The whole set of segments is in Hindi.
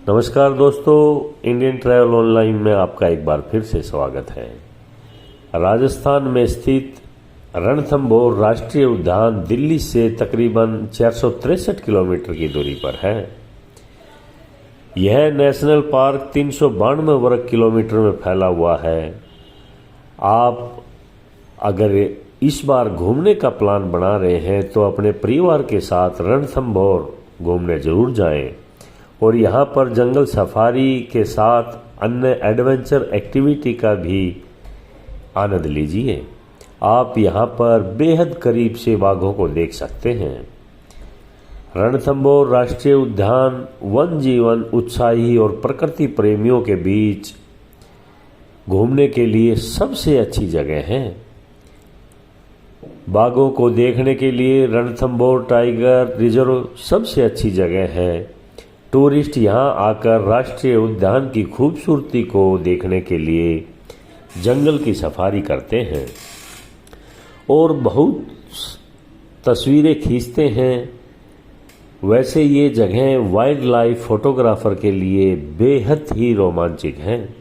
नमस्कार दोस्तों, इंडियन ट्रैवल ऑनलाइन में आपका एक बार फिर से स्वागत है। राजस्थान में स्थित रणथंभौर राष्ट्रीय उद्यान दिल्ली से तकरीबन 463 किलोमीटर की दूरी पर है। यह नेशनल पार्क 392 वर्ग किलोमीटर में फैला हुआ है। आप अगर इस बार घूमने का प्लान बना रहे हैं तो अपने परिवार के साथ रणथंभौर घूमने जरूर जाएं और यहाँ पर जंगल सफारी के साथ अन्य एडवेंचर एक्टिविटी का भी आनंद लीजिए। आप यहाँ पर बेहद करीब से बाघों को देख सकते हैं। रणथंभौर राष्ट्रीय उद्यान वन जीवन उत्साही और प्रकृति प्रेमियों के बीच घूमने के लिए सबसे अच्छी जगह है। बाघों को देखने के लिए रणथंभौर टाइगर रिजर्व सबसे अच्छी जगह है। टूरिस्ट यहाँ आकर राष्ट्रीय उद्यान की खूबसूरती को देखने के लिए जंगल की सफारी करते हैं और बहुत तस्वीरें खींचते हैं। वैसे ये जगह वाइल्ड लाइफ फोटोग्राफर के लिए बेहद ही रोमांचक हैं।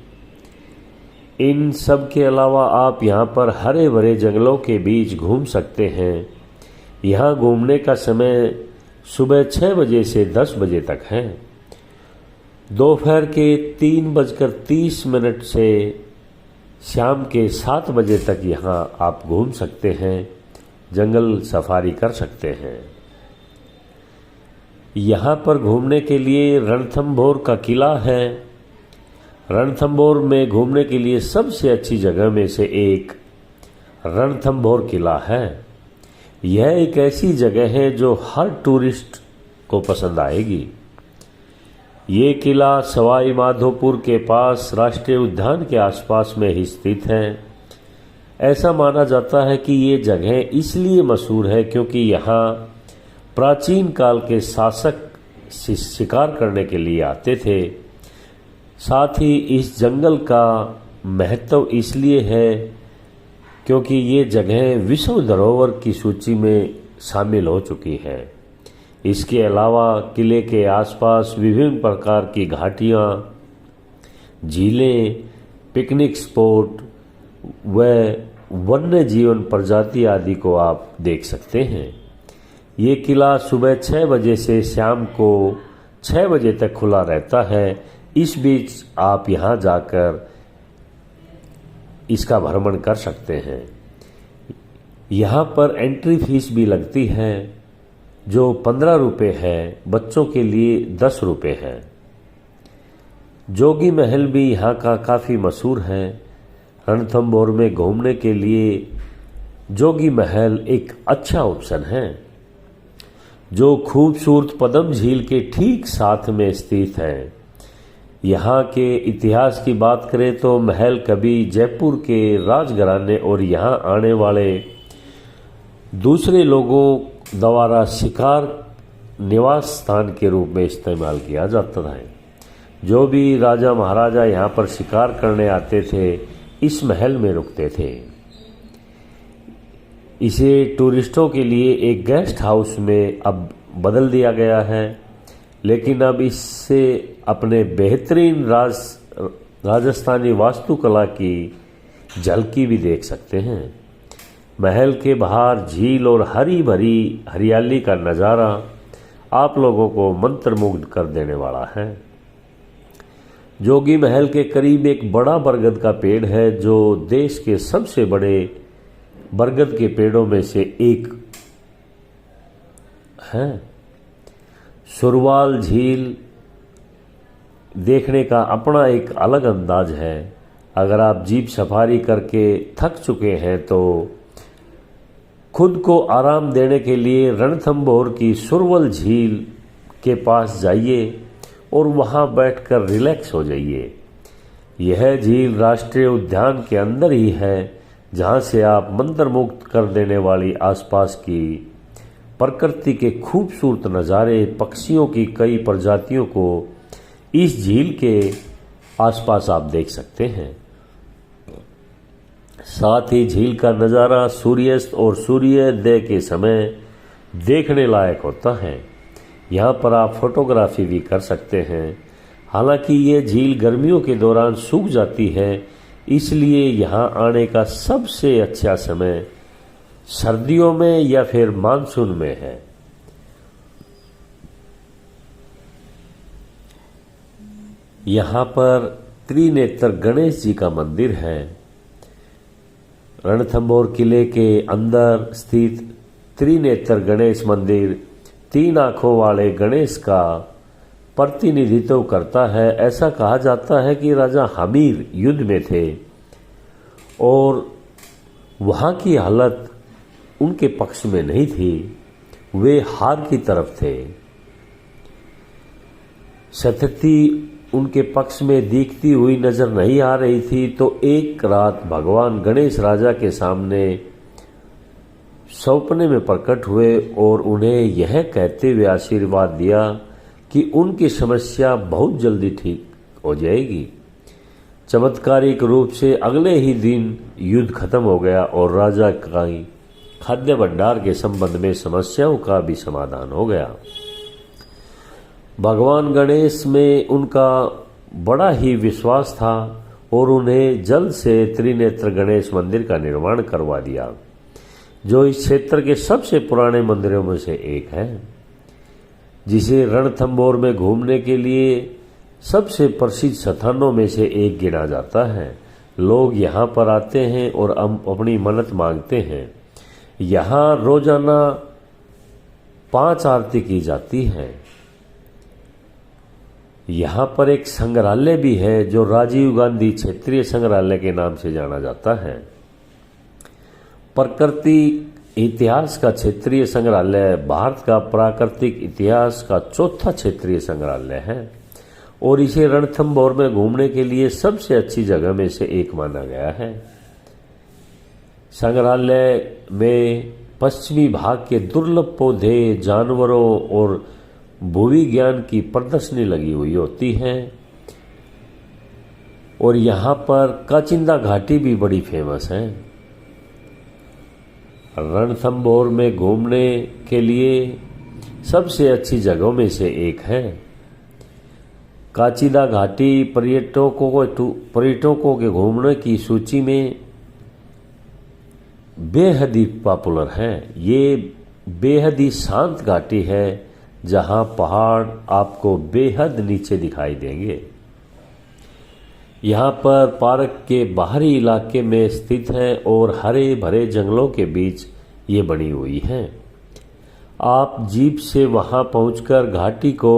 इन सब के अलावा आप यहाँ पर हरे भरे जंगलों के बीच घूम सकते हैं। यहाँ घूमने का समय सुबह 6 बजे से 10 बजे तक है। दोपहर के 3:30 से शाम के 7 बजे तक यहाँ आप घूम सकते हैं, जंगल सफारी कर सकते हैं। यहाँ पर घूमने के लिए रणथंभौर का किला है। रणथंभौर में घूमने के लिए सबसे अच्छी जगह में से एक रणथंभौर किला है। यह एक ऐसी जगह है जो हर टूरिस्ट को पसंद आएगी। ये किला सवाई माधोपुर के पास राष्ट्रीय उद्यान के आसपास में ही स्थित है। ऐसा माना जाता है कि ये जगह इसलिए मशहूर है क्योंकि यहाँ प्राचीन काल के शासक शिकार करने के लिए आते थे। साथ ही इस जंगल का महत्व इसलिए है क्योंकि ये जगह विश्व धरोहर की सूची में शामिल हो चुकी है। इसके अलावा किले के आसपास विभिन्न प्रकार की घाटियाँ, झीलें, पिकनिक स्पॉट व वन्य जीवन प्रजाति आदि को आप देख सकते हैं। ये किला सुबह 6 बजे से शाम को 6 बजे तक खुला रहता है। इस बीच आप यहाँ जाकर इसका भ्रमण कर सकते हैं। यहाँ पर एंट्री फीस भी लगती है जो 15 रुपये है। बच्चों के लिए 10 रुपये है। जोगी महल भी यहाँ का काफ़ी मशहूर है। रणथंभौर में घूमने के लिए जोगी महल एक अच्छा ऑप्शन है जो खूबसूरत पदम झील के ठीक साथ में स्थित है। यहाँ के इतिहास की बात करें तो महल कभी जयपुर के राजघराने और यहाँ आने वाले दूसरे लोगों द्वारा शिकार निवास स्थान के रूप में इस्तेमाल किया जाता था। जो भी राजा महाराजा यहाँ पर शिकार करने आते थे इस महल में रुकते थे। इसे टूरिस्टों के लिए एक गेस्ट हाउस में अब बदल दिया गया है, लेकिन अब इससे अपने बेहतरीन राजस्थानी वास्तुकला की झलकी भी देख सकते हैं। महल के बाहर झील और हरी भरी हरियाली का नज़ारा आप लोगों को मंत्रमुग्ध कर देने वाला है। जोगी महल के करीब एक बड़ा बरगद का पेड़ है जो देश के सबसे बड़े बरगद के पेड़ों में से एक है। सुरवाल झील देखने का अपना एक अलग अंदाज है। अगर आप जीप सफारी करके थक चुके हैं तो खुद को आराम देने के लिए रणथंभौर की सुरवल झील के पास जाइए और वहां बैठकर रिलैक्स हो जाइए। यह झील राष्ट्रीय उद्यान के अंदर ही है जहां से आप मंत्रमुग्ध कर देने वाली आसपास की प्रकृति के खूबसूरत नज़ारे, पक्षियों की कई प्रजातियों को इस झील के आसपास आप देख सकते हैं। साथ ही झील का नज़ारा सूर्यास्त और सूर्योदय के समय देखने लायक होता है। यहाँ पर आप फोटोग्राफी भी कर सकते हैं। हालांकि ये झील गर्मियों के दौरान सूख जाती है, इसलिए यहाँ आने का सबसे अच्छा समय सर्दियों में या फिर मानसून में है। यहाँ पर त्रिनेत्र गणेश जी का मंदिर है। रणथंभौर किले के अंदर स्थित त्रिनेत्र गणेश मंदिर 3 आंखों वाले गणेश का प्रतिनिधित्व करता है। ऐसा कहा जाता है कि राजा हमीर युद्ध में थे और वहां की हालत उनके पक्ष में नहीं थी, वे हार की तरफ थे। स्थिति उनके पक्ष में दिखती हुई नजर नहीं आ रही थी, तो एक रात भगवान गणेश राजा के सामने सपने में प्रकट हुए और उन्हें यह कहते हुए आशीर्वाद दिया कि उनकी समस्या बहुत जल्दी ठीक हो जाएगी। चमत्कारिक रूप से अगले ही दिन युद्ध खत्म हो गया और राजा का खाद्य भंडार के संबंध में समस्याओं का भी समाधान हो गया। भगवान गणेश में उनका बड़ा ही विश्वास था और उन्हें जल्द से त्रिनेत्र गणेश मंदिर का निर्माण करवा दिया, जो इस क्षेत्र के सबसे पुराने मंदिरों में से एक है, जिसे रणथंभौर में घूमने के लिए सबसे प्रसिद्ध स्थानों में से एक गिना जाता है। लोग यहाँ पर आते हैं और अपनी मन्नत मांगते हैं। यहाँ रोजाना 5 आरती की जाती है। यहाँ पर एक संग्रहालय भी है जो राजीव गांधी क्षेत्रीय संग्रहालय के नाम से जाना जाता है। प्रकृति इतिहास का क्षेत्रीय संग्रहालय भारत का प्राकृतिक इतिहास का चौथा क्षेत्रीय संग्रहालय है और इसे रणथंभौर में घूमने के लिए सबसे अच्छी जगह में से एक माना गया है। संग्रहालय में पश्चिमी भाग के दुर्लभ पौधे, जानवरों और भूविज्ञान की प्रदर्शनी लगी हुई होती है और यहाँ पर काचिंदा घाटी भी बड़ी फेमस है। रणथंभौर में घूमने के लिए सबसे अच्छी जगहों में से एक है। काचिंदा घाटी पर्यटकों के घूमने की सूची में बेहद ही पॉपुलर है। ये बेहद ही शांत घाटी है जहां पहाड़ आपको बेहद नीचे दिखाई देंगे। यहाँ पर पार्क के बाहरी इलाके में स्थित है और हरे भरे जंगलों के बीच ये बनी हुई है। आप जीप से वहां पहुंचकर घाटी को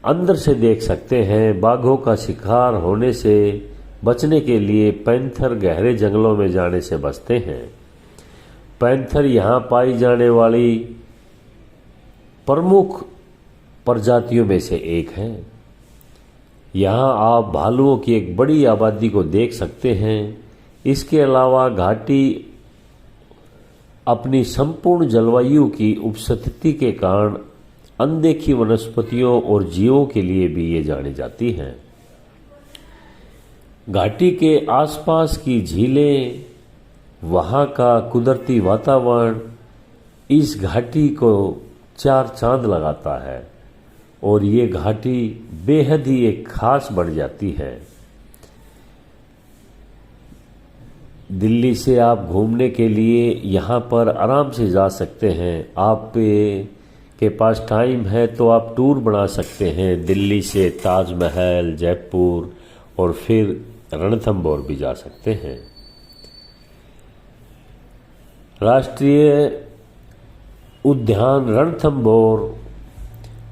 अंदर से देख सकते हैं। बाघों का शिकार होने से बचने के लिए पैंथर गहरे जंगलों में जाने से बचते हैं। पैंथर यहाँ पाई जाने वाली प्रमुख प्रजातियों में से एक है। यहाँ आप भालुओं की एक बड़ी आबादी को देख सकते हैं। इसके अलावा घाटी अपनी संपूर्ण जलवायु की उपस्थिति के कारण अनदेखी वनस्पतियों और जीवों के लिए भी ये जानी जाती हैं। घाटी के आसपास की झीलें, वहाँ का कुदरती वातावरण इस घाटी को 4 चांद लगाता है और ये घाटी बेहद ही एक खास बन जाती है। दिल्ली से आप घूमने के लिए यहाँ पर आराम से जा सकते हैं। आप के पास टाइम है तो आप टूर बना सकते हैं। दिल्ली से ताजमहल, जयपुर और फिर रणथंभौर भी जा सकते हैं। राष्ट्रीय उद्यान रणथंभौर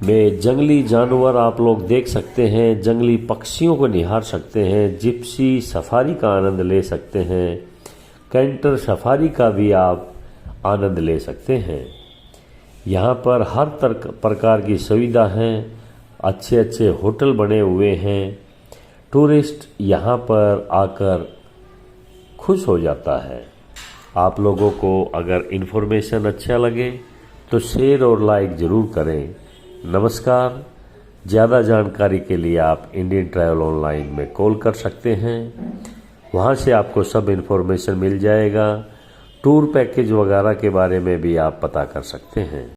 में जंगली जानवर आप लोग देख सकते हैं, जंगली पक्षियों को निहार सकते हैं, जिप्सी सफारी का आनंद ले सकते हैं, कैंटर सफारी का भी आप आनंद ले सकते हैं। यहाँ पर हर प्रकार की सुविधा है, अच्छे अच्छे होटल बने हुए हैं। टूरिस्ट यहाँ पर आकर खुश हो जाता है। आप लोगों को अगर इन्फॉर्मेशन अच्छा लगे तो शेयर और लाइक ज़रूर करें। नमस्कार। ज़्यादा जानकारी के लिए आप इंडियन ट्रैवल ऑनलाइन में कॉल कर सकते हैं, वहाँ से आपको सब इन्फॉर्मेशन मिल जाएगा। टूर पैकेज वगैरह के बारे में भी आप पता कर सकते हैं।